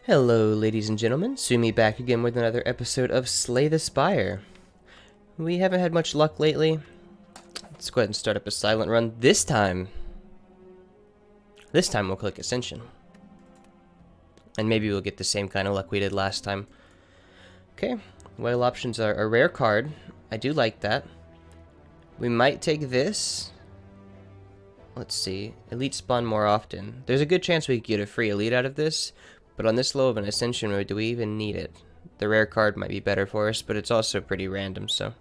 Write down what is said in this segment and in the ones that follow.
Hello, ladies and gentlemen. Sumi back again with another episode of Slay the Spire. We haven't had much luck lately. Let's go ahead and start up a silent run. This time we'll click Ascension. And maybe we'll get the same kind of luck we did last time. Okay, whale options are a rare card. I do like that. We might take this. Let's see. Elite spawn more often. There's a good chance we could get a free elite out of this. But on this low of an Ascension mode, do we even need it? The rare card might be better for us, but it's also pretty random, so...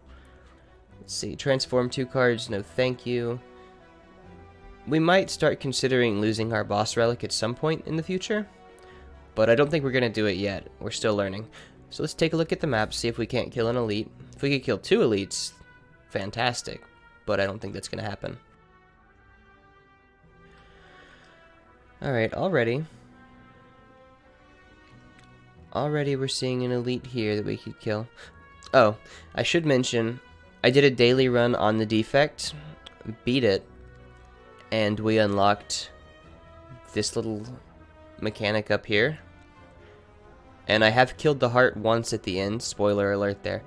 Let's see. Transform 2 cards, no thank you. We might start considering losing our boss relic at some point in the future. But I don't think we're going to do it yet. We're still learning. So let's take a look at the map, see if we can't kill an elite. If we could kill 2 elites, fantastic. But I don't think that's going to happen. Alright, already we're seeing an elite here that we could kill. Oh, I should mention, I did a daily run on the defect, beat it, and we unlocked this little mechanic up here. And I have killed the heart once at the end, spoiler alert there.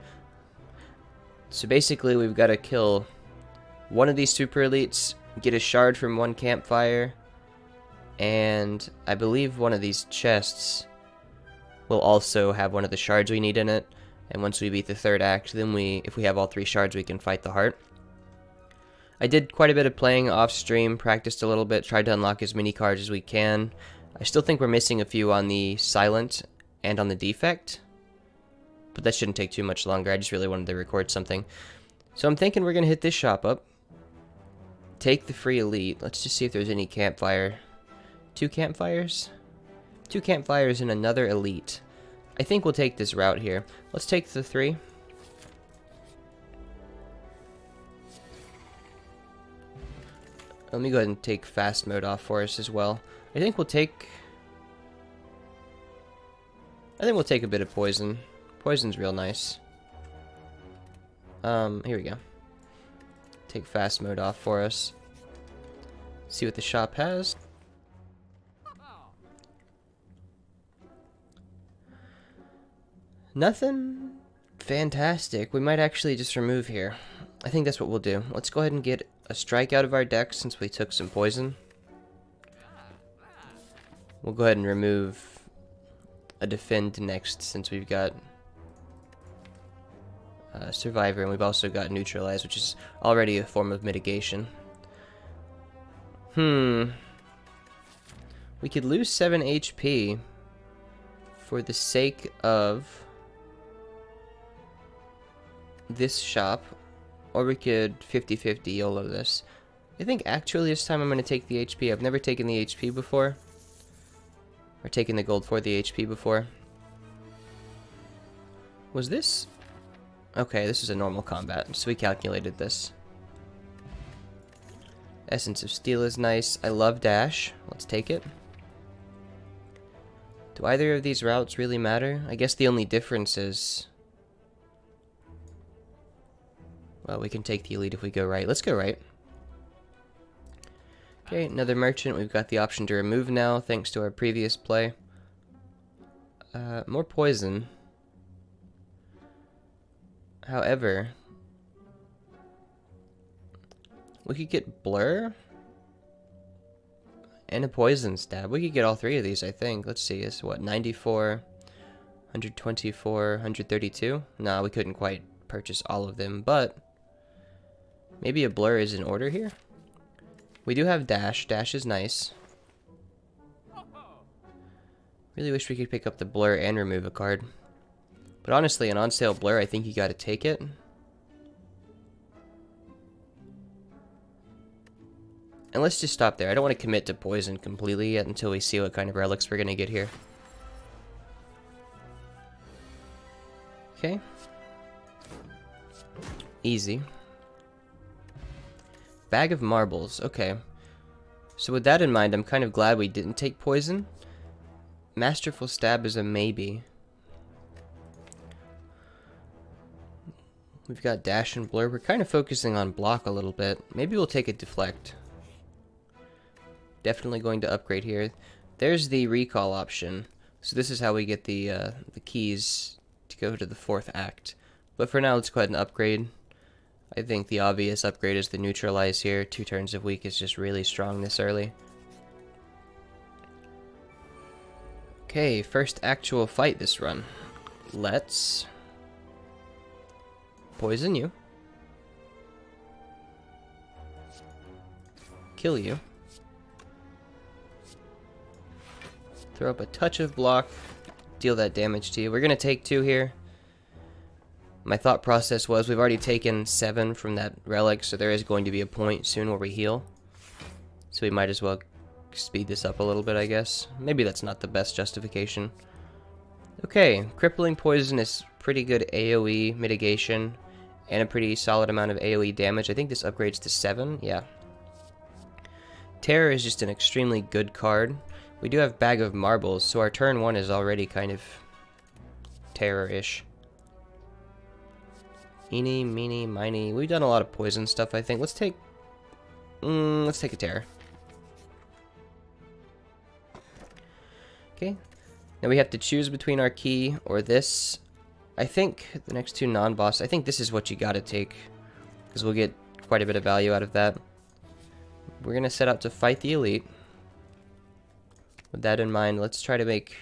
So basically we've got to kill one of these super elites, get a shard from one campfire, and I believe one of these chests will also have one of the shards we need in it. And once we beat the 3rd act, then if we have all 3 shards, we can fight the heart. I did quite a bit of playing off stream, practiced a little bit, tried to unlock as many cards as we can. I still think we're missing a few on the silent and on the defect, but that shouldn't take too much longer. I just really wanted to record something. So I'm thinking we're going to hit this shop up, take the free elite. Let's just see if there's any campfire. 2 campfires? 2 campfires and another elite. I think we'll take this route here. Let's take the 3. Let me go ahead and take fast mode off for us as well. I think we'll take a bit of poison. Poison's real nice. Here we go. Take fast mode off for us. See what the shop has. Nothing fantastic. We might actually just remove here. I think that's what we'll do. Let's go ahead and get a strike out of our deck since we took some poison. We'll go ahead and remove a defend next since we've got survivor and we've also got neutralize, which is already a form of mitigation. We could lose 7 HP for the sake of this shop, or we could 50-50 YOLO this. I think actually this time I'm going to take the HP. I've never taken the HP before, or taken the gold for the HP before. Was this? Okay, this is a normal combat, so we calculated this. Essence of Steel is nice. I love dash. Let's take it. Do either of these routes really matter? I guess the only difference is... well, we can take the elite if we go right. Let's go right. Okay, another merchant. We've got the option to remove now, thanks to our previous play. More poison. However, we could get blur and a poison stab. We could get all 3 of these, I think. Let's see, it's what, 94, 124, 132? Nah, we couldn't quite purchase all of them, but maybe a blur is in order here. We do have dash. Dash is nice. Really wish we could pick up the blur and remove a card. But honestly, an on-sale blur, I think you gotta take it. And let's just stop there. I don't want to commit to poison completely yet until we see what kind of relics we're gonna get here. Okay. Easy. Bag of marbles. Okay. So with that in mind, I'm kind of glad we didn't take poison. Masterful stab is a maybe. We've got dash and blur. We're kind of focusing on block a little bit. Maybe we'll take a deflect. Definitely going to upgrade here. There's the recall option. So this is how we get the keys to go to the 4th act. But for now, let's go ahead and upgrade. I think the obvious upgrade is the neutralize here. 2 turns of weak is just really strong this early. Okay, first actual fight this run. Let's poison you. Kill you. Throw up a touch of block. Deal that damage to you. We're going to take 2 here. My thought process was we've already taken 7 from that relic, so there is going to be a point soon where we heal. So we might as well speed this up a little bit, I guess. Maybe that's not the best justification. Okay, crippling poison is pretty good AoE mitigation and a pretty solid amount of AoE damage. I think this upgrades to 7, yeah. Terror is just an extremely good card. We do have Bag of Marbles, so our turn 1 is already kind of terror-ish. Eeny, meeny, miny. We've done a lot of poison stuff, I think. Let's take a terror. Okay. Now we have to choose between our key or this. I think the next 2 non-boss, I think this is what you gotta take, because we'll get quite a bit of value out of that. We're gonna set out to fight the elite. With that in mind, let's try to make...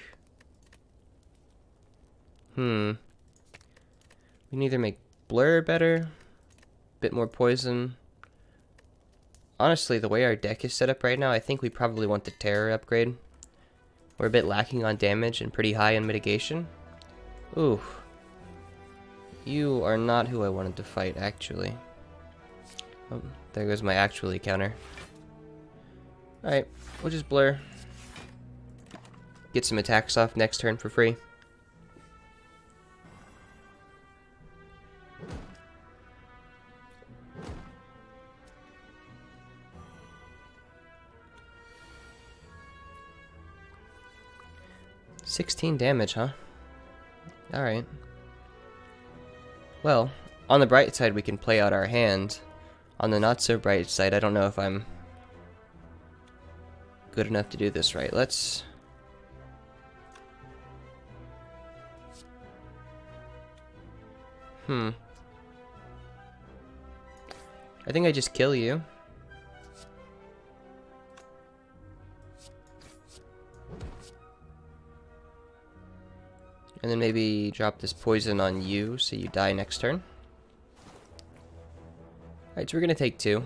We can either make Blur better, bit more poison. Honestly, the way our deck is set up right now, I think we probably want the Terror upgrade. We're a bit lacking on damage and pretty high in mitigation. Ooh. You are not who I wanted to fight, actually. Oh, there goes my actually counter. Alright, we'll just Blur. Get some attacks off next turn for free. $16 damage, huh? Alright. Well, on the bright side, we can play out our hand. On the not so bright side, I don't know if I'm good enough to do this right. Let's... I think I just kill you. And then maybe drop this poison on you so you die next turn. Alright, so we're gonna take 2.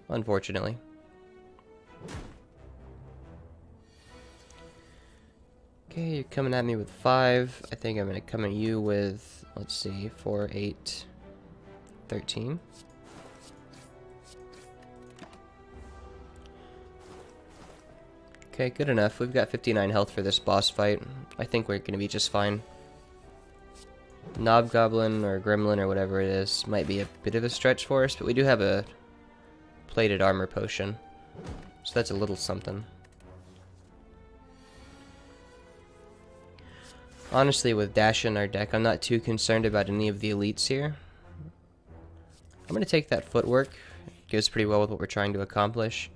Unfortunately. Okay, you're coming at me with 5. I think I'm gonna come at you with, let's see, 4, 8, 13. Okay, good enough. We've got 59 health for this boss fight. I think we're gonna be just fine. Knobgoblin or Gremlin or whatever it is might be a bit of a stretch for us, but we do have a plated armor potion. So that's a little something. Honestly, with Dash in our deck, I'm not too concerned about any of the elites here. I'm going to take that footwork. It goes pretty well with what we're trying to accomplish.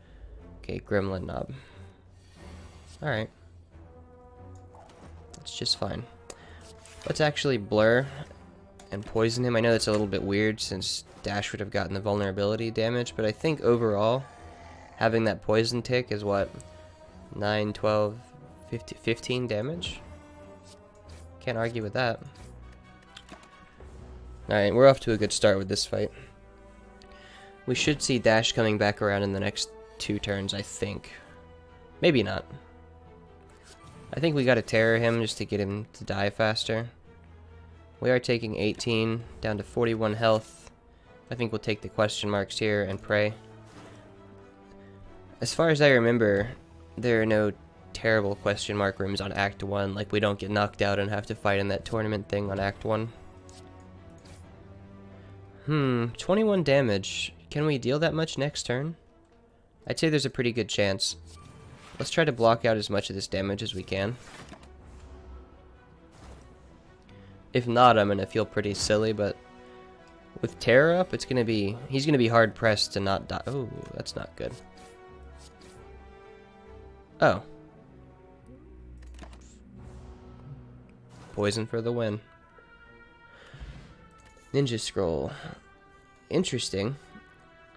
Okay, Gremlin Knob. Alright. That's just fine. Let's actually Blur and poison him. I know that's a little bit weird since Dash would have gotten the vulnerability damage, but I think overall, having that poison tick is what? 9, 12, 15 damage? Can't argue with that. Alright, we're off to a good start with this fight. We should see Dash coming back around in the next 2 turns, I think. Maybe not. I think we gotta terror him just to get him to die faster. We are taking 18, down to 41 health. I think we'll take the question marks here and pray. As far as I remember, there are no terrible question mark rooms on Act 1, like we don't get knocked out and have to fight in that tournament thing on Act 1. 21 damage. Can we deal that much next turn? I'd say there's a pretty good chance. Let's try to block out as much of this damage as we can. If not, I'm gonna feel pretty silly, but with Terror up, he's gonna be hard pressed to not die. Oh, that's not good. Oh. poison for the win. Ninja scroll. Interesting.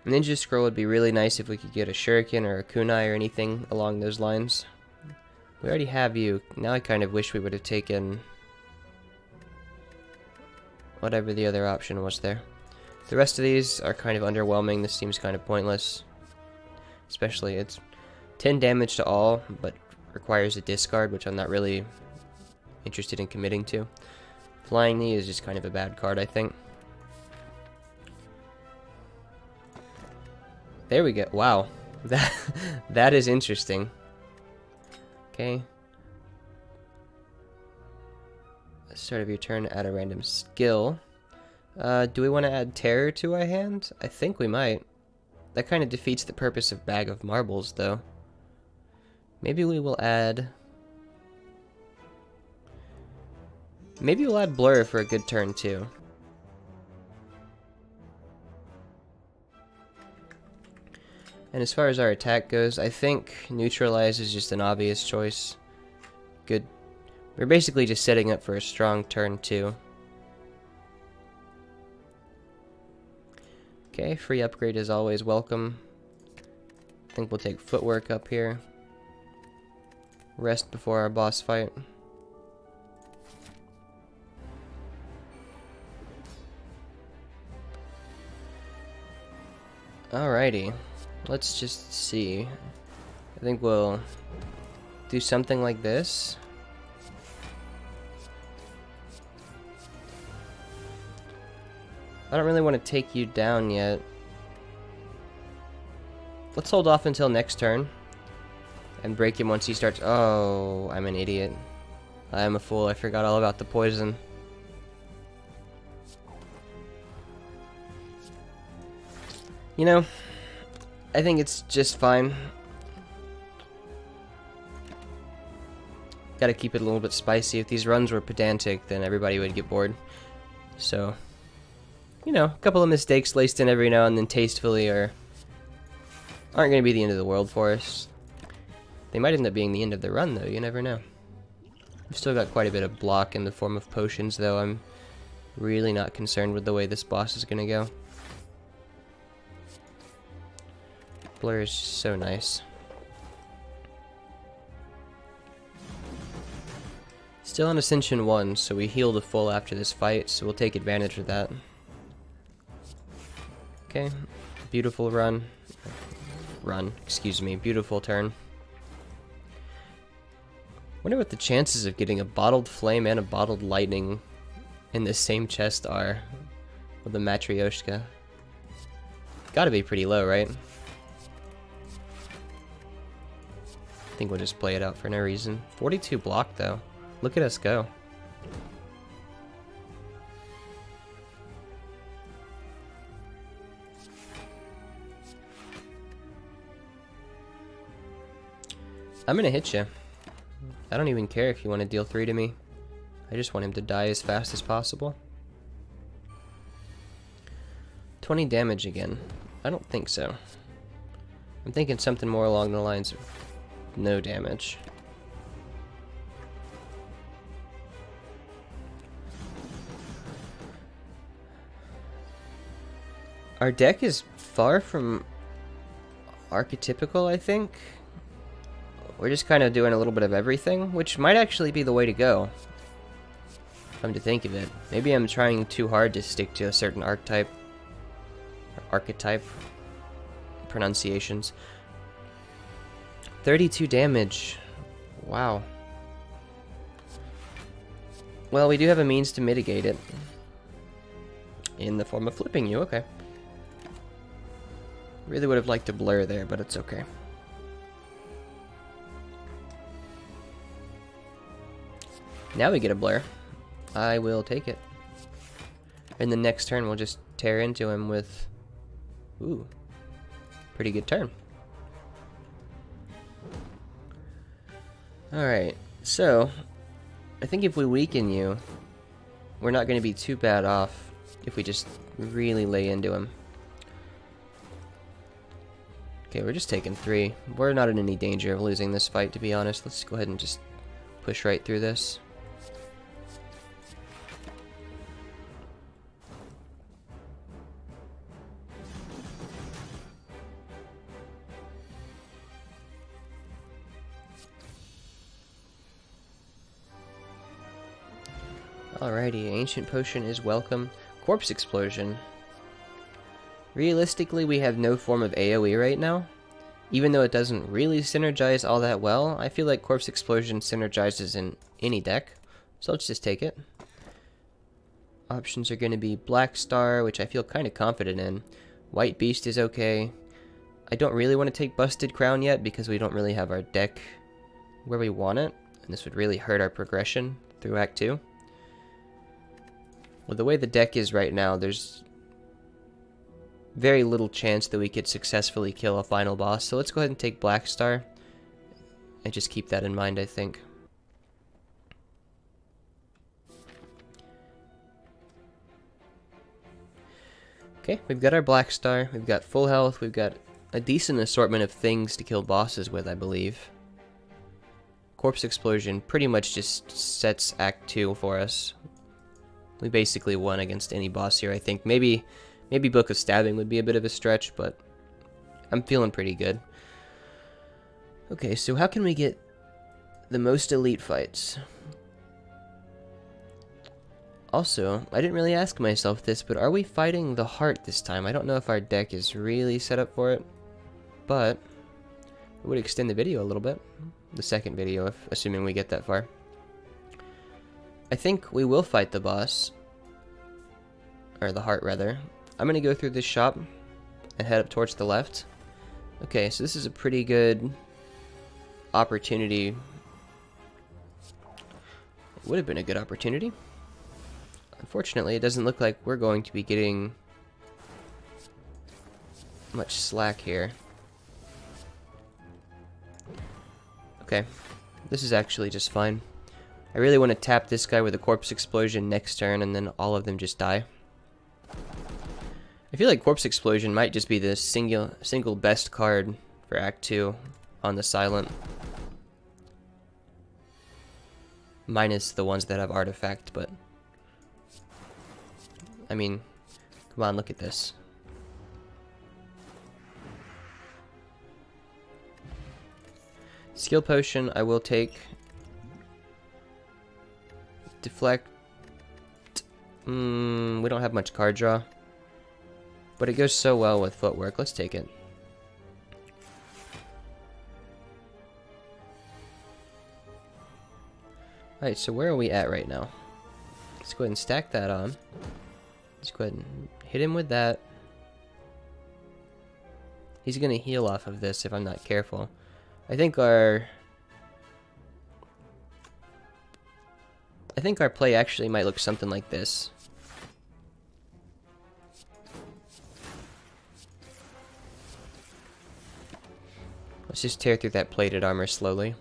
Ninja scroll would be really nice if we could get a shuriken or a kunai or anything along those lines. We already have you. Now I kind of wish we would have taken whatever the other option was there. The rest of these are kind of underwhelming. This seems kind of pointless. Especially it's 10 damage to all, but requires a discard, which I'm not really interested in committing to. Flying Knee is just kind of a bad card, I think. There we go. Wow. That is interesting. Okay. At the start of your turn, add a random skill. Do we want to add Terror to our hand? I think we might. That kind of defeats the purpose of Bag of Marbles, though. Maybe we will add... Maybe we'll add Blur for a good turn, too. And as far as our attack goes, I think Neutralize is just an obvious choice. Good. We're basically just setting up for a strong turn 2. Okay, free upgrade is always welcome. I think we'll take Footwork up here. Rest before our boss fight. Alrighty. Let's just see. I think we'll do something like this. I don't really want to take you down yet. Let's hold off until next turn and break him once he starts. Oh, I'm an idiot. I am a fool. I forgot all about the poison. You know, I think it's just fine. Gotta keep it a little bit spicy. If these runs were pedantic, then everybody would get bored. So, you know, a couple of mistakes laced in every now and then tastefully aren't going to be the end of the world for us. They might end up being the end of the run, though. You never know. I've still got quite a bit of block in the form of potions, though. I'm really not concerned with the way this boss is going to go. Blur is just so nice. Still on Ascension 1, so we heal to full after this fight, so we'll take advantage of that. Okay, beautiful run. Excuse me, beautiful turn. Wonder what the chances of getting a bottled flame and a bottled lightning in the same chest are with the Matryoshka. Gotta be pretty low, right? I think we'll just play it out for no reason. 42 block, though. Look at us go. I'm gonna hit you. I don't even care if you want to deal 3 to me. I just want him to die as fast as possible. 20 damage again. I don't think so. I'm thinking something more along the lines of no damage. Our deck is far from archetypical, I think. We're just kind of doing a little bit of everything, which might actually be the way to go. Come to think of it. Maybe I'm trying too hard to stick to a certain archetype. Archetype pronunciations. 32 damage. Wow. Well, we do have a means to mitigate it. In the form of flipping you, okay. Really would have liked to blur there, but it's okay. Now we get a blur. I will take it. In the next turn, we'll just tear into him with... Ooh. Pretty good turn. Alright, so... I think if we weaken you, we're not going to be too bad off if we just really lay into him. Okay, we're just taking 3. We're not in any danger of losing this fight, to be honest. Let's go ahead and just push right through this. Alrighty, Ancient Potion is welcome. Corpse Explosion. Realistically, we have no form of AoE right now. Even though it doesn't really synergize all that well, I feel like Corpse Explosion synergizes in any deck. So let's just take it. Options are going to be Black Star, which I feel kind of confident in. White Beast is okay. I don't really want to take Busted Crown yet because we don't really have our deck where we want it. And this would really hurt our progression through Act 2. Well, the way the deck is right now, there's very little chance that we could successfully kill a final boss. So let's go ahead and take Black Star. And just keep that in mind, I think. Okay, we've got our Black Star. We've got full health. We've got a decent assortment of things to kill bosses with, I believe. Corpse Explosion pretty much just sets Act 2 for us. We basically won against any boss here, I think. Maybe Book of Stabbing would be a bit of a stretch, but I'm feeling pretty good. Okay, so how can we get the most elite fights? Also, I didn't really ask myself this, but are we fighting the heart this time? I don't know if our deck is really set up for it, but it would extend the video a little bit. The second video, assuming we get that far. I think we will fight the boss. Or the heart, rather. I'm going to go through this shop and head up towards the left. Okay, so this is a pretty good opportunity. It would have been a good opportunity. Unfortunately, it doesn't look like we're going to be getting much slack here. Okay, this is actually just fine. I really want to tap this guy with a Corpse Explosion next turn, and then all of them just die. I feel like Corpse Explosion might just be the single best card for Act 2 on the Silent. Minus the ones that have Artifact, but... I mean, come on, look at this. Skill Potion, I will take. Deflect. We don't have much card draw. But it goes so well with Footwork. Let's take it. Alright, so where are we at right now? Let's go ahead and stack that on. Let's go ahead and hit him with that. He's going to heal off of this if I'm not careful. I think our play actually might look something like this. Let's just tear through that plated armor slowly.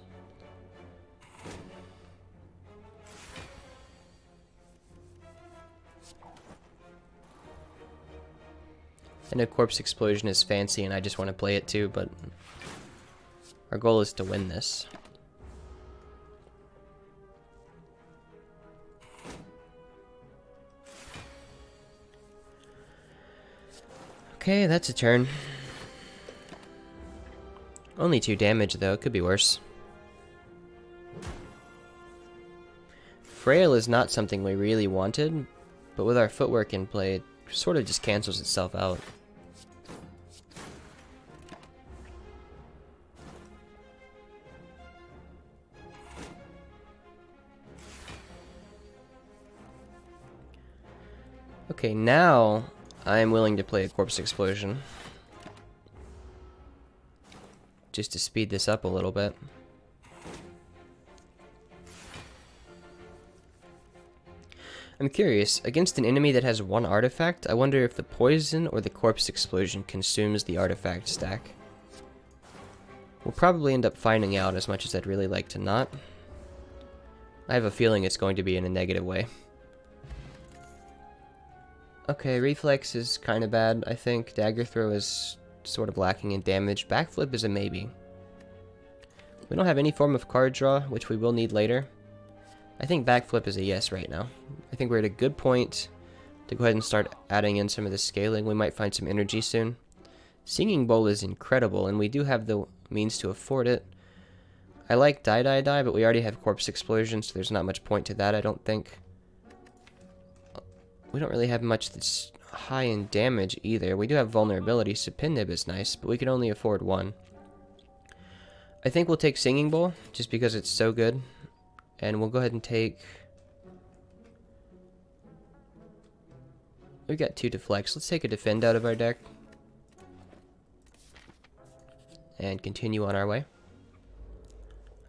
I know Corpse Explosion is fancy and I just want to play it too, but our goal is to win this. Okay, that's a turn. Only 2 damage though, it could be worse. Frail is not something we really wanted, but with our Footwork in play, it sort of just cancels itself out. Okay, now I am willing to play a Corpse Explosion. Just to speed this up a little bit. I'm curious, against an enemy that has 1 artifact, I wonder if the poison or the Corpse Explosion consumes the artifact stack. We'll probably end up finding out, as much as I'd really like to not. I have a feeling it's going to be in a negative way. Okay, Reflex is kind of bad, I think. Dagger Throw is sort of lacking in damage. Backflip is a maybe. We don't have any form of card draw, which we will need later. I think Backflip is a yes right now. I think we're at a good point to go ahead and start adding in some of the scaling. We might find some energy soon. Singing Bowl is incredible, and we do have the means to afford it. I like Die, but we already have Corpse Explosion, so there's not much point to that, I don't think. We don't really have much that's high in damage either. We do have vulnerability, so Pin Nib is nice, but we can only afford one. I think we'll take Singing Bowl, just because it's so good. And we'll go ahead and take... We've got 2 Deflects. Let's take a Defend out of our deck. And continue on our way.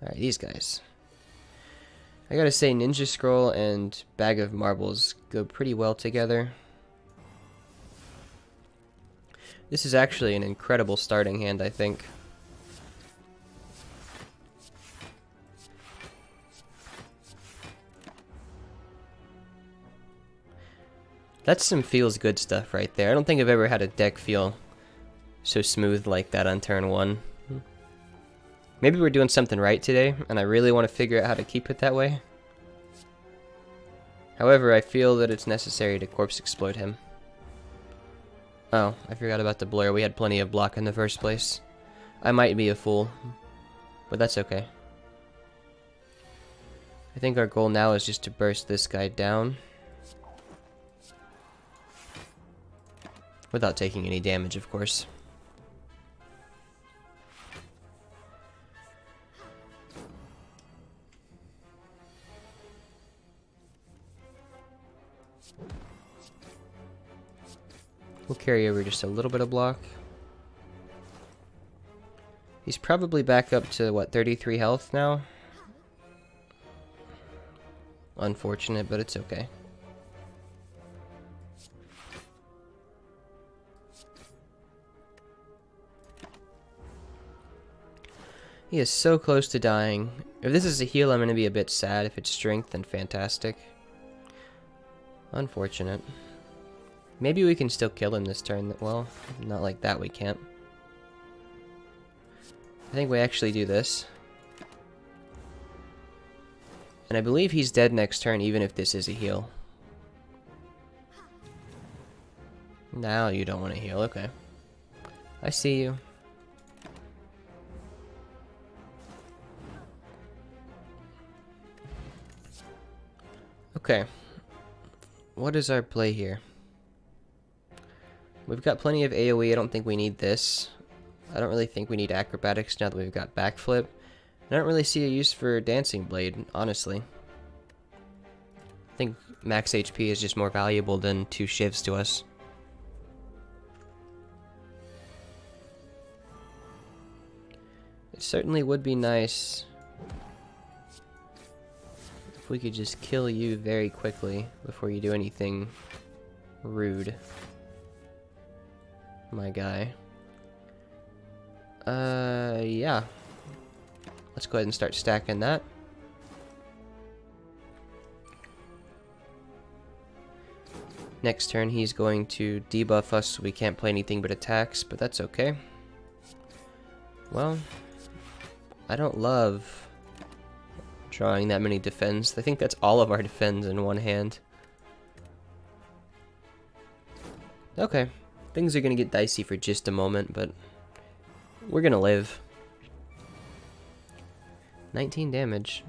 Alright, these guys. I gotta say, Ninja Scroll and Bag of Marbles go pretty well together. This is actually an incredible starting hand, I think. That's some feels good stuff right there. I don't think I've ever had a deck feel so smooth like that on turn 1. Maybe we're doing something right today, and I really want to figure out how to keep it that way. However, I feel that it's necessary to Corpse Exploit him. Oh, I forgot about the blur. We had plenty of block in the first place. I might be a fool, but that's okay. I think our goal now is just to burst this guy down. Without taking any damage, of course. We'll carry over just a little bit of block. He's probably back up to, what, 33 health now? Unfortunate, but it's okay. He is so close to dying. If this is a heal, I'm going to be a bit sad. If it's strength, then fantastic. Unfortunate. Maybe we can still kill him this turn. Well, not like that we can't. I think we actually do this. And I believe he's dead next turn, even if this is a heal. Now you don't want to heal. Okay. I see you. Okay, what is our play here? We've got plenty of AoE, I don't think we need this. I don't really think we need acrobatics now that we've got backflip. I don't really see a use for Dancing Blade, honestly. I think max HP is just more valuable than 2 shivs to us. It certainly would be nice if we could just kill you very quickly before you do anything rude. My guy. Yeah. Let's go ahead and start stacking that. Next turn he's going to debuff us so we can't play anything but attacks, but that's okay. Well, I don't love drawing that many defends. I think that's all of our defends in one hand. Okay, things are gonna get dicey for just a moment, but we're gonna live. 19 damage.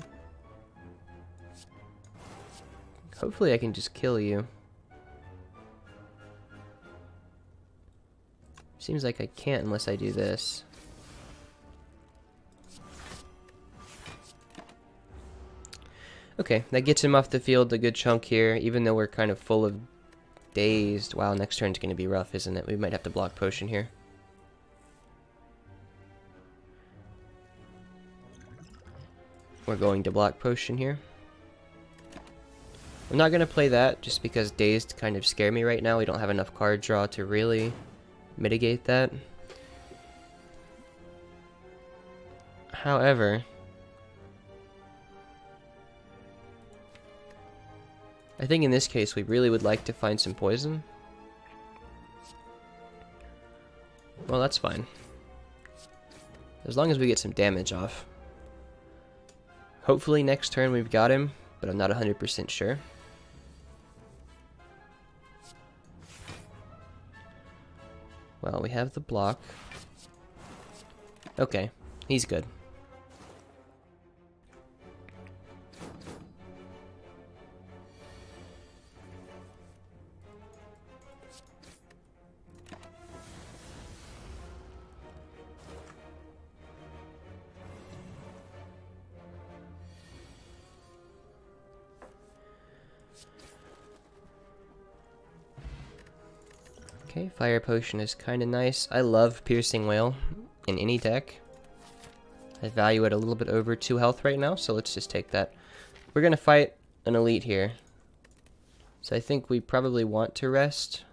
Hopefully I can just kill you. Seems like I can't unless I do this. Okay, that gets him off the field a good chunk here, even though we're kind of full of dazed. Wow, next turn's going to be rough, isn't it? We might have to block potion here. We're going to block potion here. I'm not going to play that just because dazed kind of scare me right now. We don't have enough card draw to really mitigate that. However, I think in this case we really would like to find some poison. Well, that's fine. As long as we get some damage off. Hopefully next turn we've got him, but I'm not 100% sure. Well, we have the block. Okay, he's good. Okay, Fire Potion is kind of nice. I love Piercing Wail in any deck. I value it a little bit over 2 health right now, so let's just take that. We're going to fight an elite here. So I think we probably want to rest.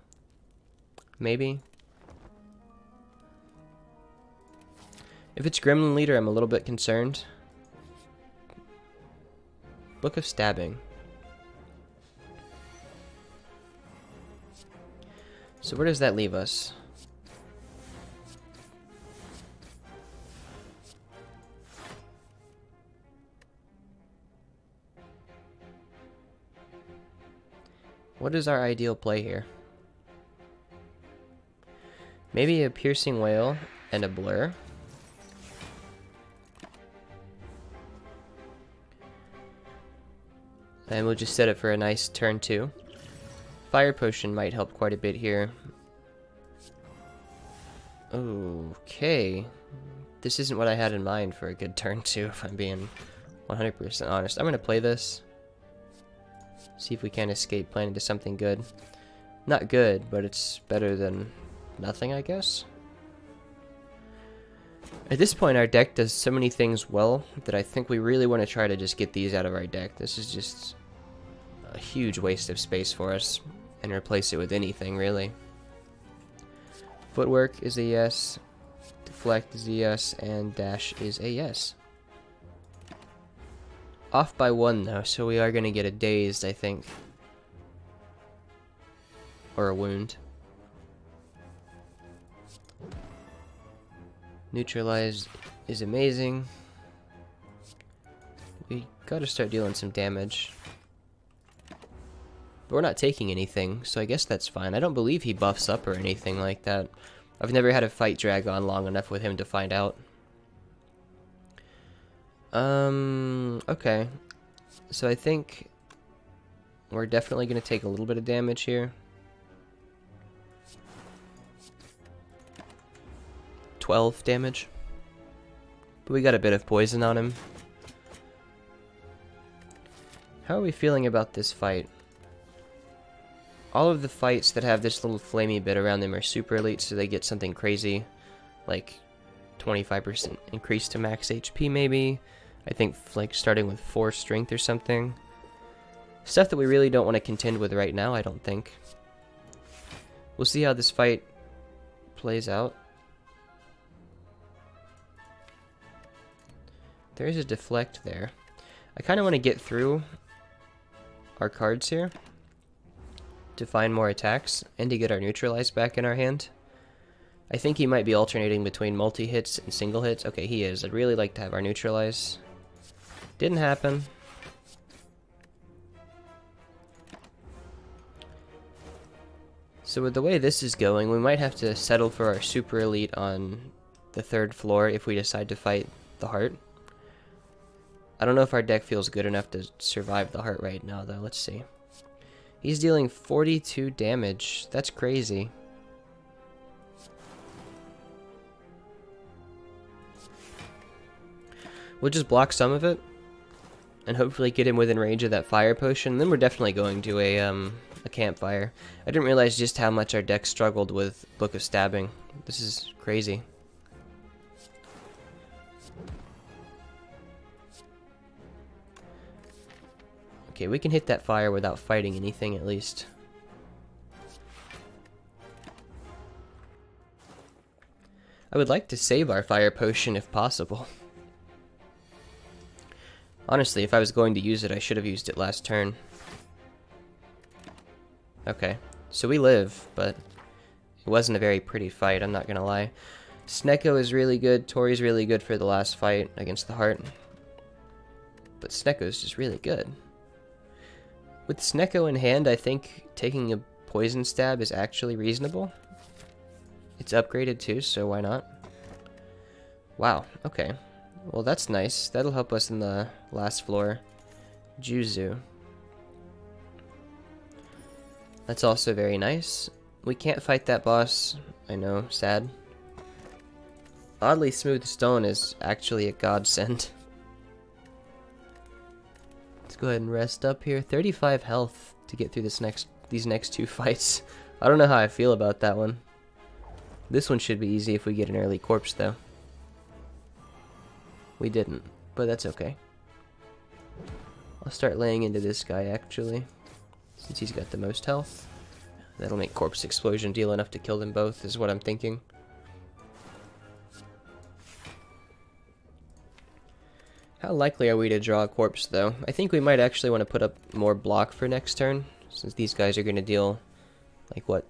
Maybe. If it's Gremlin Leader, I'm a little bit concerned. Book of Stabbing. So where does that leave us? What is our ideal play here? Maybe a Piercing Wail and a Blur. And we'll just set it for a nice turn 2. Fire Potion might help quite a bit here. Okay. This isn't what I had in mind for a good turn 2, if I'm being 100% honest. I'm going to play this. See if we can escape plan into something good. Not good, but it's better than nothing, I guess. At this point, our deck does so many things well that I think we really want to try to just get these out of our deck. This is just a huge waste of space for us, and replace it with anything, really. Footwork is a yes, Deflect is a yes, and Dash is a yes. Off by 1 though, so we are going to get a Dazed, I think. Or a Wound. Neutralize is amazing. We gotta start dealing some damage. But we're not taking anything, so I guess that's fine. I don't believe he buffs up or anything like that. I've never had a fight drag on long enough with him to find out. Okay. So I think we're definitely going to take a little bit of damage here. 12 damage. But we got a bit of poison on him. How are we feeling about this fight? All of the fights that have this little flamey bit around them are super elite, so they get something crazy, like 25% increase to max HP maybe. I think like starting with 4 strength or something. Stuff that we really don't want to contend with right now, I don't think. We'll see how this fight plays out. There is a deflect there. I kind of want to get through our cards here to find more attacks and to get our neutralize back in our hand. I think he might be alternating between multi-hits and single hits. Okay, he is. I'd really like to have our neutralize. Didn't happen. So with the way this is going, we might have to settle for our super elite on the 3rd floor if we decide to fight the heart. I don't know if our deck feels good enough to survive the heart right now, though. Let's see. He's dealing 42 damage. That's crazy. We'll just block some of it and hopefully get him within range of that fire potion. Then we're definitely going to a campfire. I didn't realize just how much our deck struggled with Book of Stabbing. This is crazy. Okay, we can hit that fire without fighting anything at least. I would like to save our fire potion if possible. Honestly, if I was going to use it, I should have used it last turn. Okay, so we live, but it wasn't a very pretty fight, I'm not gonna lie. Snecko is really good, Tori's really good for the last fight against the heart. But Snecko is just really good. With Snecko in hand, I think taking a poison stab is actually reasonable. It's upgraded too, so why not? Wow, okay. Well, that's nice. That'll help us in the last floor. Juzu. That's also very nice. We can't fight that boss. I know, sad. Oddly Smooth Stone is actually a godsend. Let's go ahead and rest up here. 35 health to get through these next 2 fights. I don't know how I feel about that one. This one should be easy if we get an early corpse, though. We didn't, but that's okay. I'll start laying into this guy, actually, since he's got the most health. That'll make Corpse Explosion deal enough to kill them both, is what I'm thinking. How likely are we to draw a corpse, though? I think we might actually want to put up more block for next turn, since these guys are going to deal, like, what,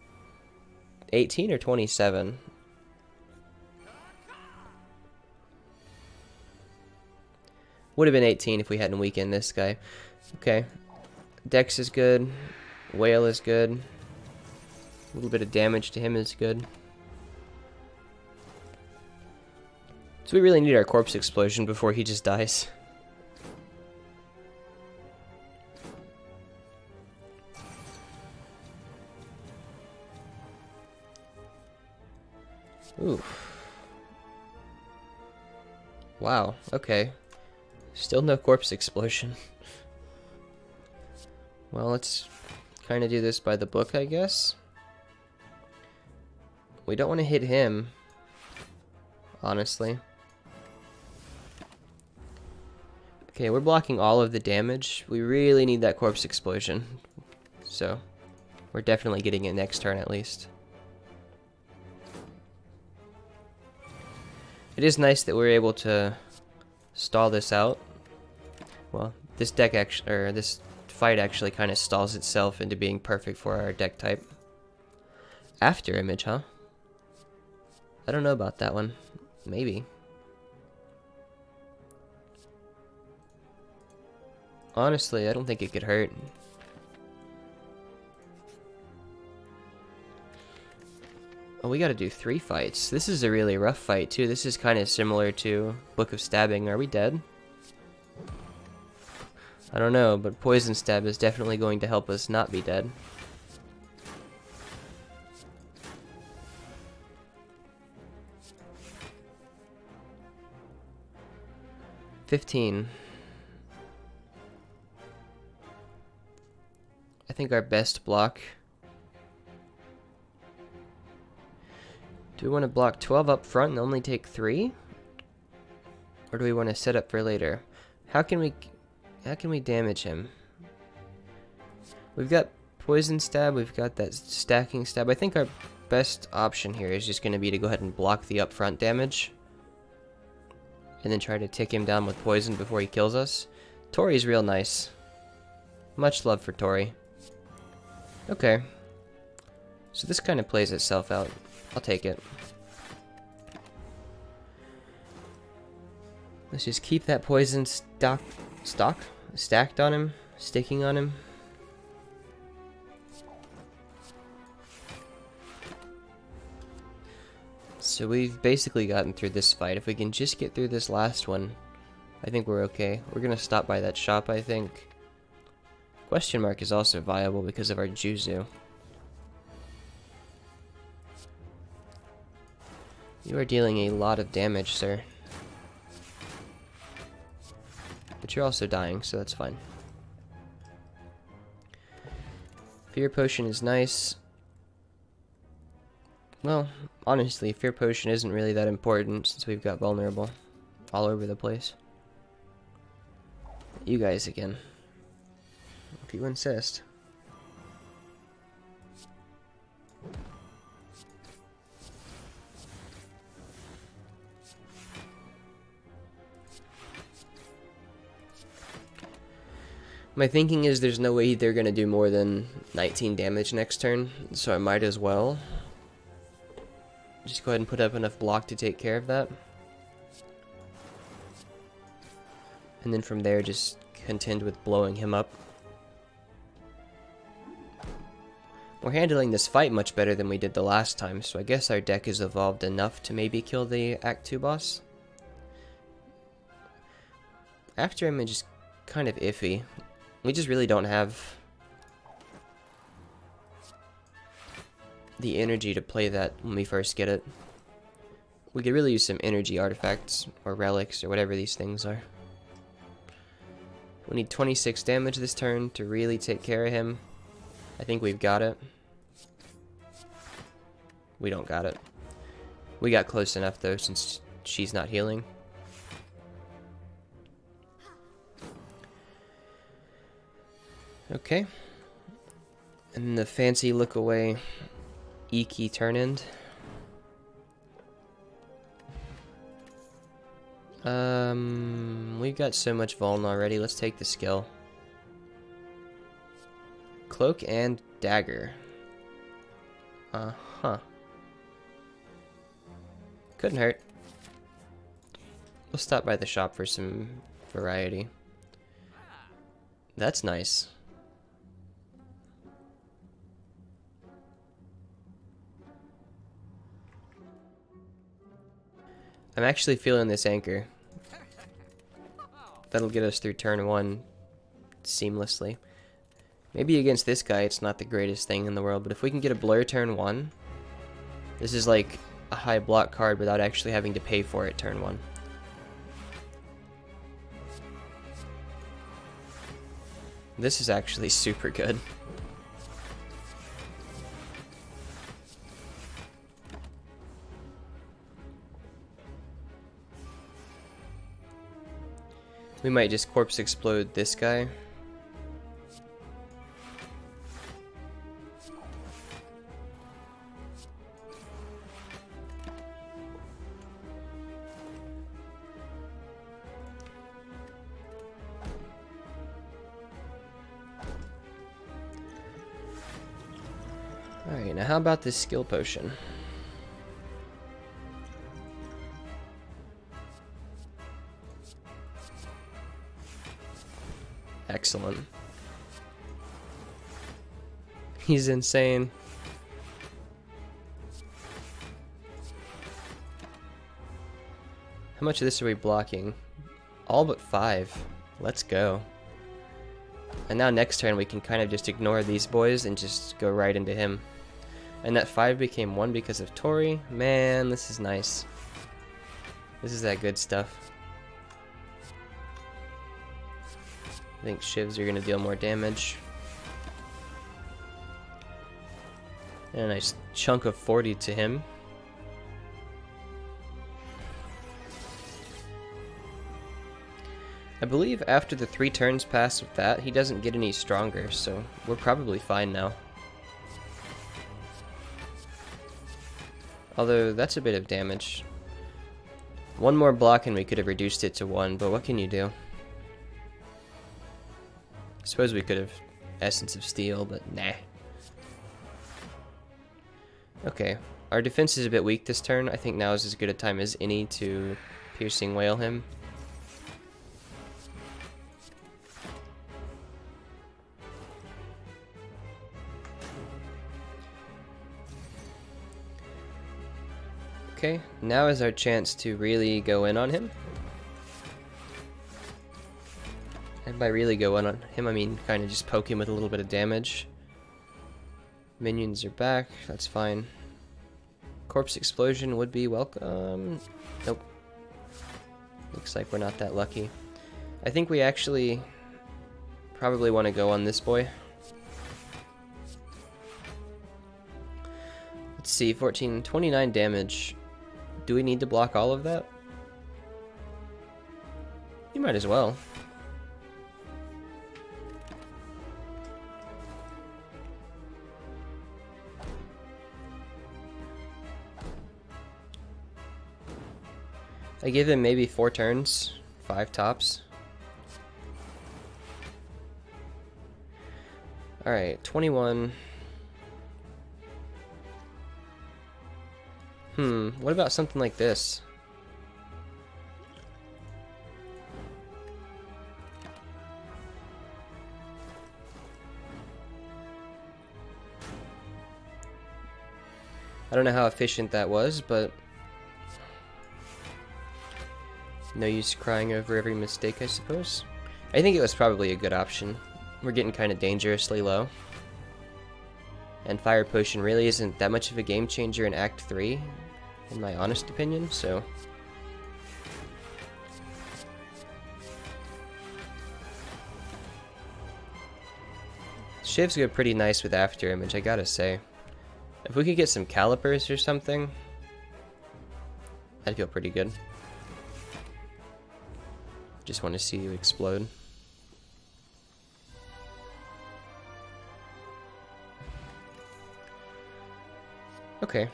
18 or 27? Would have been 18 if we hadn't weakened this guy. Okay. Dex is good. Whale is good. A little bit of damage to him is good. So we really need our Corpse Explosion before he just dies. Ooh. Wow, okay. Still no Corpse Explosion. Well, let's kind of do this by the book, I guess. We don't want to hit him, honestly. Okay, we're blocking all of the damage. We really need that Corpse Explosion. So, we're definitely getting it next turn at least. It is nice that we're able to stall this out. Well, this deck actually, or this fight actually kind of stalls itself into being perfect for our deck type. After image, huh? I don't know about that one. Maybe. Honestly, I don't think it could hurt. Oh, we gotta do 3 fights. This is a really rough fight, too. This is kind of similar to Book of Stabbing. Are we dead? I don't know, but Poison Stab is definitely going to help us not be dead. $15. I think our best block. Do we want to block 12 up front and only take 3? Or do we want to set up for later? How can we damage him? We've got Poison Stab, we've got that Stacking Stab. I think our best option here is just going to be to go ahead and block the upfront damage. And then try to tick him down with poison before he kills us. Tori's real nice. Much love for Tori. Okay. So this kind of plays itself out. I'll take it. Let's just keep that poison stacked on him, sticking on him. So we've basically gotten through this fight. If we can just get through this last one, I think we're okay. We're gonna stop by that shop, I think. Question mark is also viable because of our Juzu. You are dealing a lot of damage, sir. But you're also dying, so that's fine. Fear Potion is nice. Well, honestly, Fear Potion isn't really that important since we've got Vulnerable all over the place. You guys again. If you insist. My thinking is there's no way they're going to do more than 19 damage next turn, so I might as well just go ahead and put up enough block to take care of that. And then from there, just contend with blowing him up. We're handling this fight much better than we did the last time, so I guess our deck has evolved enough to maybe kill the Act 2 boss. After image is kind of iffy. We just really don't have the energy to play that when we first get it. We could really use some energy artifacts or relics or whatever these things are. We need 26 damage this turn to really take care of him. I think we've got it. We don't got it. We got close enough though, since she's not healing. Okay. And the fancy look away E-key turn end. We've got so much vuln already. Let's take the skill. Cloak and dagger. Uh-huh. Couldn't hurt. We'll stop by the shop for some variety. That's nice. I'm actually feeling this anchor. That'll get us through turn 1 seamlessly. Maybe against this guy it's not the greatest thing in the world, but if we can get a blur turn 1, this is like a high block card without actually having to pay for it turn 1. This is actually super good. We might just corpse explode this guy. Alright, now how about this skill potion? Excellent. He's insane. How much of this are we blocking? All but 5. Let's go. And now next turn we can kind of just ignore these boys and just go right into him. And that 5 became 1 because of Tori. Man, this is nice. This is that good stuff. I think shivs are going to deal more damage. And a nice chunk of 40 to him. I believe after the 3 turns pass with that, he doesn't get any stronger, so we're probably fine now. Although, that's a bit of damage. One more block and we could have reduced it to 1, but what can you do? I suppose we could have Essence of Steel, but nah. Okay, our defense is a bit weak this turn. I think now is as good a time as any to Piercing Wail him. Okay, now is our chance to really go in on him. And by really go in on him, I mean kind of just poke him with a little bit of damage. Minions are back, that's fine. Corpse Explosion would be welcome. Nope. Looks like we're not that lucky. I think we actually probably want to go on this boy. Let's see, 14, 29 damage. Do we need to block all of that? You might as well. I give him maybe 4 turns, 5 tops. Alright, 21. What about something like this? I don't know how efficient that was, but no use crying over every mistake, I suppose. I think it was probably a good option. We're getting kind of dangerously low. And Fire Potion really isn't that much of a game changer in Act 3, in my honest opinion, so... Shivs go pretty nice with After Image, I gotta say. If we could get some calipers or something, I'd feel pretty good. Just want to see you explode. Okay.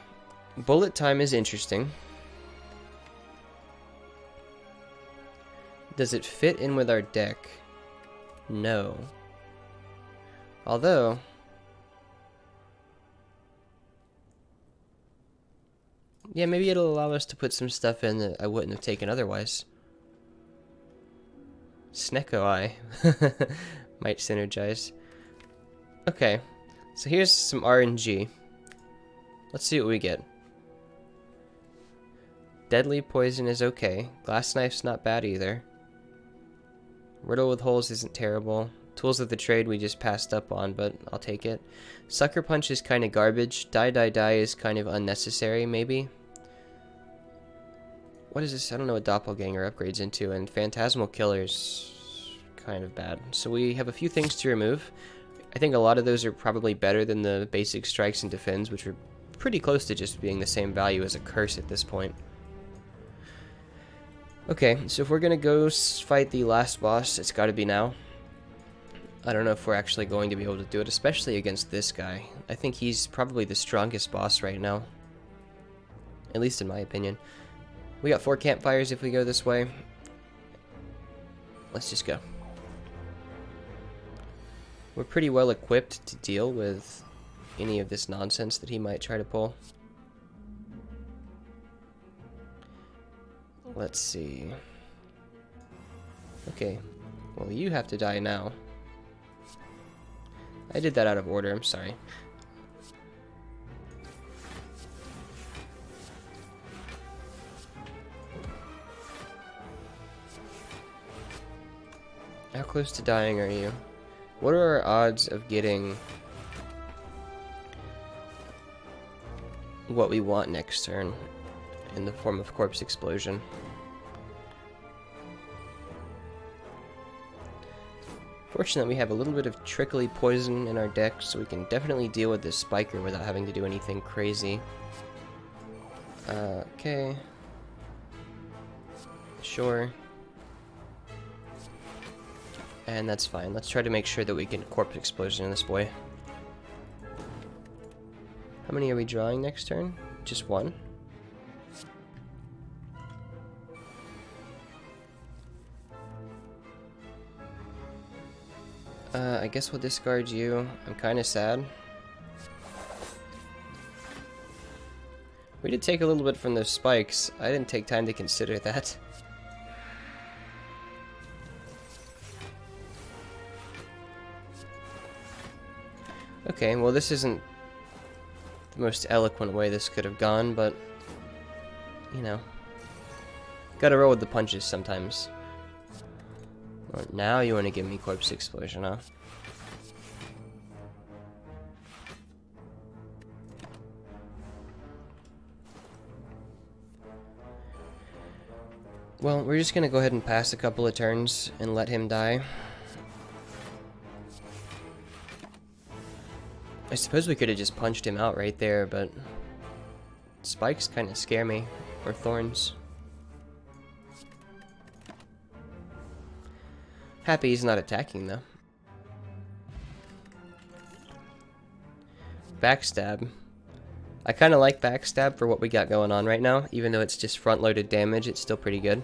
Bullet time is interesting. Does it fit in with our deck? No. Although... yeah, maybe it'll allow us to put some stuff in that I wouldn't have taken otherwise. Snecko Eye. Might synergize. Okay, so here's some RNG. Let's see what we get. Deadly Poison is okay. Glass Knife's not bad either. Riddle with Holes isn't terrible. Tools of the Trade we just passed up on, but I'll take it. Sucker Punch is kind of garbage. Die Die Die is kind of unnecessary, maybe. What is this? I don't know what Doppelganger upgrades into, and Phantasmal Killer's kind of bad. So we have a few things to remove. I think a lot of those are probably better than the basic Strikes and Defends, which are pretty close to just being the same value as a Curse at this point. Okay, so if we're gonna go fight the last boss, it's gotta be now. I don't know if we're actually going to be able to do it, especially against this guy. I think he's probably the strongest boss right now. At least in my opinion. We got 4 campfires if we go this way. Let's just go. We're pretty well equipped to deal with any of this nonsense that he might try to pull. Let's see. Okay. Well, you have to die now. I did that out of order, I'm sorry. How close to dying are you? What are our odds of getting what we want next turn in the form of Corpse Explosion? Fortunately, we have a little bit of trickly poison in our deck, so we can definitely deal with this Spiker without having to do anything crazy. Okay. Sure. And that's fine. Let's try to make sure that we get Corpse Explosion in this boy. How many are we drawing next turn? Just one? I guess we'll discard you. I'm kind of sad. We did take a little bit from those spikes. I didn't take time to consider that. Okay, well this isn't the most eloquent way this could have gone, but, you know, gotta roll with the punches sometimes. Well, now you want to give me Corpse Explosion, huh? Well, we're just gonna go ahead and pass a couple of turns and let him die. I suppose we could have just punched him out right there, but spikes kind of scare me, or thorns. Happy he's not attacking though. Backstab. I kind of like Backstab for what we got going on right now. Even though it's just front-loaded damage, it's still pretty good.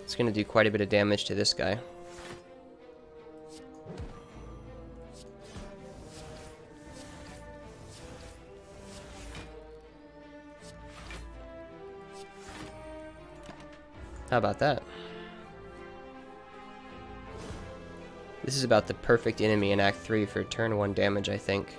It's going to do quite a bit of damage to this guy. How about that? This is about the perfect enemy in Act 3 for turn 1 damage, I think.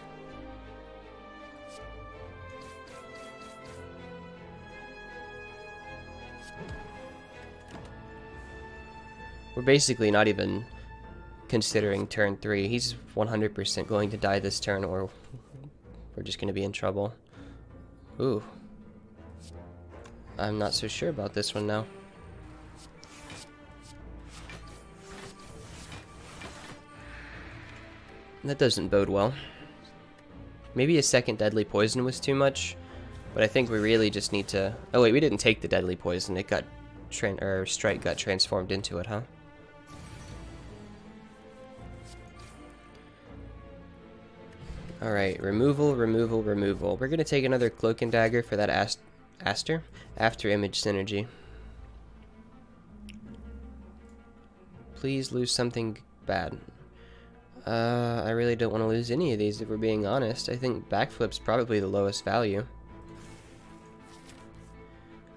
We're basically not even considering turn 3. He's 100% going to die this turn, or we're just going to be in trouble. Ooh. I'm not so sure about this one now. That doesn't bode well. Maybe a second deadly poison was too much, but I think we really just need to... Oh wait, we didn't take the deadly poison. It got... Strike got transformed into it, huh? Alright, removal, removal, removal. We're gonna take another Cloak and Dagger for that After Image synergy. Please lose something bad. I really don't want to lose any of these if we're being honest. I think Backflip's probably the lowest value.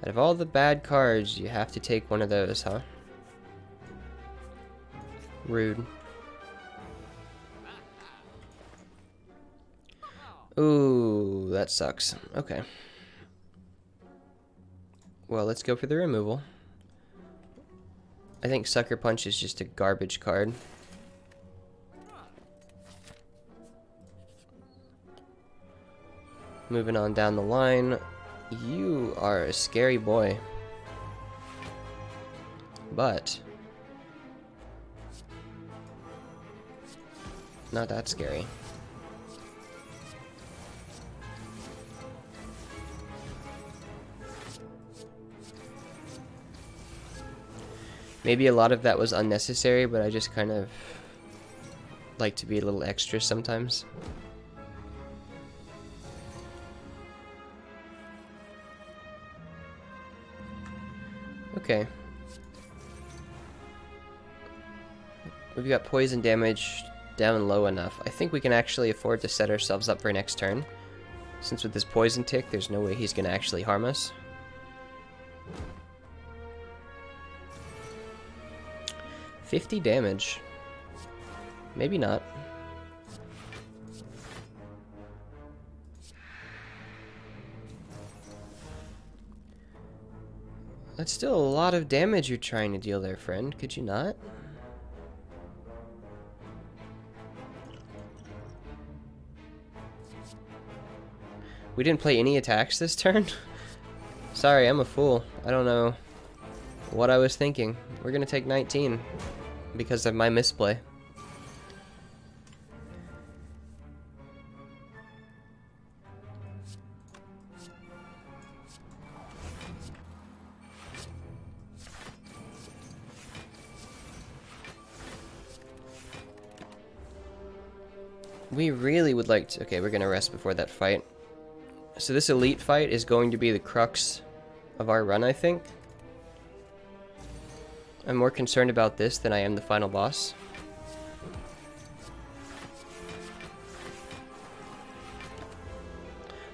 Out of all the bad cards, you have to take one of those, huh? Rude. Ooh, that sucks. Okay. Well, let's go for the removal. I think Sucker Punch is just a garbage card. Moving on down the line. You are a scary boy. But not that scary. Maybe a lot of that was unnecessary, but I just kind of like to be a little extra sometimes. Okay. We've got poison damage down low enough. I think we can actually afford to set ourselves up for next turn. Since with this poison tick, there's no way he's going to actually harm us. $50 damage. Maybe not. That's still a lot of damage you're trying to deal there, friend. Could you not? We didn't play any attacks this turn? Sorry, I'm a fool. I don't know what I was thinking. We're gonna take 19 because of my misplay. We really would like to... Okay, we're gonna rest before that fight. So this elite fight is going to be the crux of our run, I think. I'm more concerned about this than I am the final boss.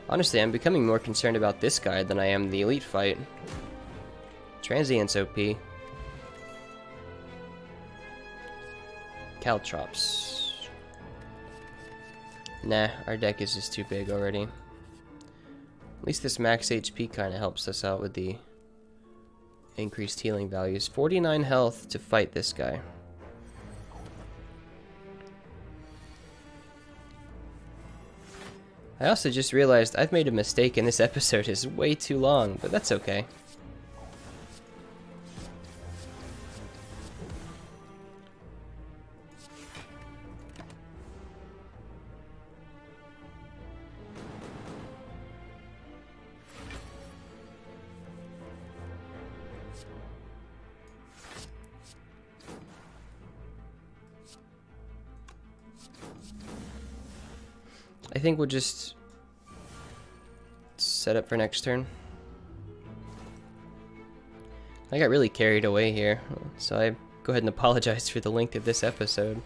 Honestly, I'm becoming more concerned about this guy than I am the elite fight. Transient's OP. Caltrops. Nah, our deck is just too big already. At least this max HP kind of helps us out with the increased healing values. 49 health to fight this guy. I also just realized I've made a mistake and this episode is way too long, but that's okay. I think we'll just set up for next turn. I got really carried away here, so I go ahead and apologize for the length of this episode.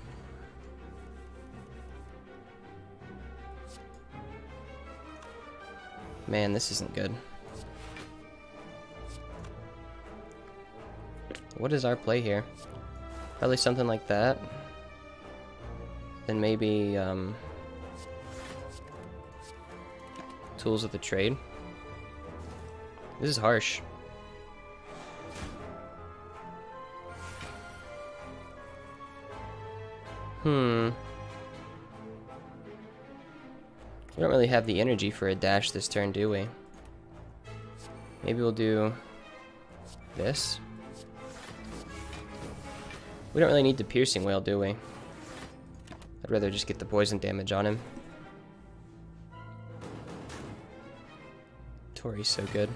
Man, this isn't good. What is our play here? Probably something like that. Then maybe, Tools of the Trade. This is harsh. We don't really have the energy for a dash this turn, do we? Maybe we'll do this. We don't really need the Piercing Wail, do we? I'd rather just get the poison damage on him. Tori's so good.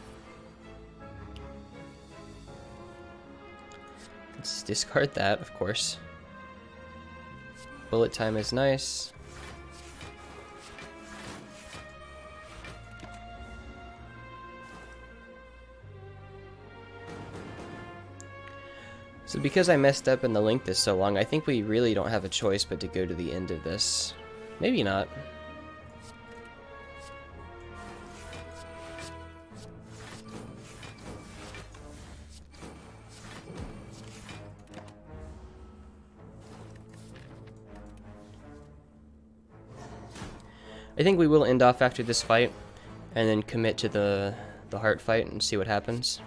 Let's discard that, of course. Bullet time is nice. So because I messed up and the length is so long, I think we really don't have a choice but to go to the end of this. Maybe not. I think we will end off after this fight and then commit to the heart fight and see what happens.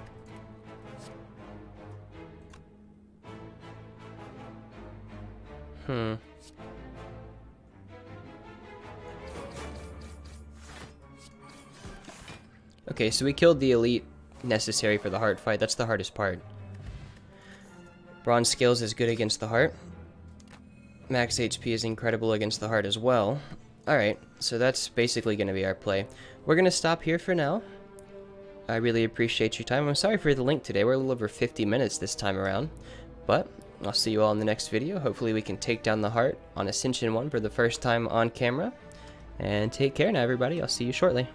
Okay, so we killed the elite necessary for the heart fight. That's the hardest part. Bronze skills is good against the heart. Max HP is incredible against the heart as well. Alright, so that's basically going to be our play. We're going to stop here for now. I really appreciate your time. I'm sorry for the length today. We're a little over 50 minutes this time around. But I'll see you all in the next video. Hopefully we can take down the heart on Ascension 1 for the first time on camera. And take care now, everybody. I'll see you shortly.